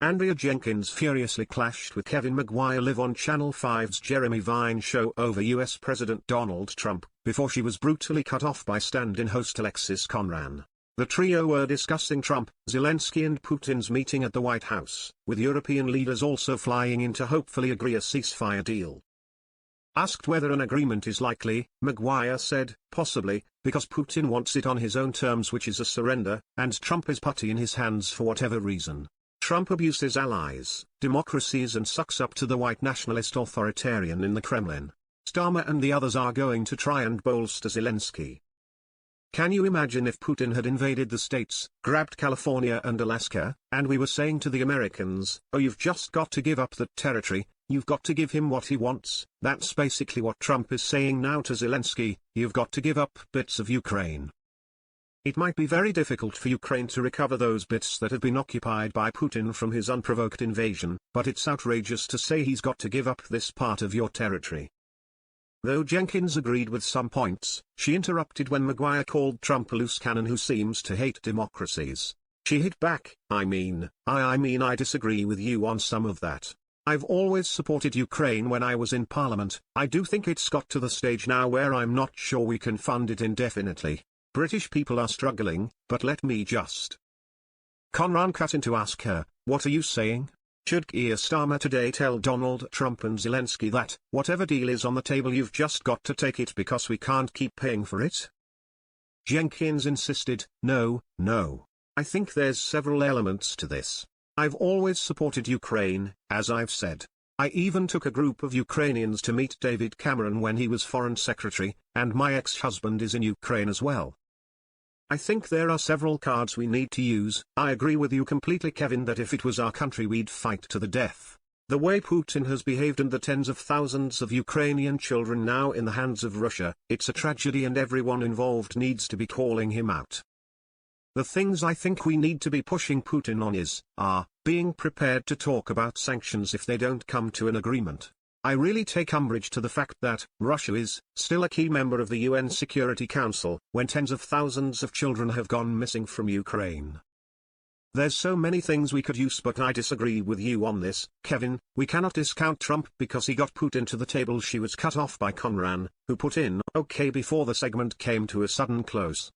Andrea Jenkyns furiously clashed with Kevin Maguire live on Channel 5's Jeremy Vine show over US President Donald Trump, before she was brutally cut off by stand-in host Alexis Conran. The trio were discussing Trump, Zelensky and Putin's meeting at the White House, with European leaders also flying in to hopefully agree a ceasefire deal. Asked whether an agreement is likely, Maguire said, possibly, because Putin wants it on his own terms, which is a surrender, and Trump is putty in his hands for whatever reason. Trump abuses allies, democracies and sucks up to the white nationalist authoritarian in the Kremlin. Starmer and the others are going to try and bolster Zelensky. Can you imagine if Putin had invaded the states, grabbed California and Alaska, and we were saying to the Americans, oh, you've just got to give up that territory, you've got to give him what he wants? That's basically what Trump is saying now to Zelensky, you've got to give up bits of Ukraine. It might be very difficult for Ukraine to recover those bits that have been occupied by Putin from his unprovoked invasion, but it's outrageous to say he's got to give up this part of your territory. Though Jenkyns agreed with some points, she interrupted when Maguire called Trump a loose cannon who seems to hate democracies. She hit back, I mean, I disagree with you on some of that. I've always supported Ukraine when I was in Parliament. I do think it's got to the stage now where I'm not sure we can fund it indefinitely. British people are struggling, but let me just. Conran cut in to ask her, what are you saying? Should Keir Starmer today tell Donald Trump and Zelensky that, whatever deal is on the table you've just got to take it because we can't keep paying for it? Jenkyns insisted, no. I think there's several elements to this. I've always supported Ukraine, as I've said. I even took a group of Ukrainians to meet David Cameron when he was Foreign Secretary, and my ex-husband is in Ukraine as well. I think there are several cards we need to use. I agree with you completely, Kevin, that if it was our country we'd fight to the death. The way Putin has behaved and the tens of thousands of Ukrainian children now in the hands of Russia, it's a tragedy and everyone involved needs to be calling him out. The things I think we need to be pushing Putin on are being prepared to talk about sanctions if they don't come to an agreement. I really take umbrage to the fact that Russia is still a key member of the UN Security Council when tens of thousands of children have gone missing from Ukraine. There's so many things we could use, but I disagree with you on this, Kevin. We cannot discount Trump because he got Putin to the table. She was cut off by Conran, who put in okay before the segment came to a sudden close.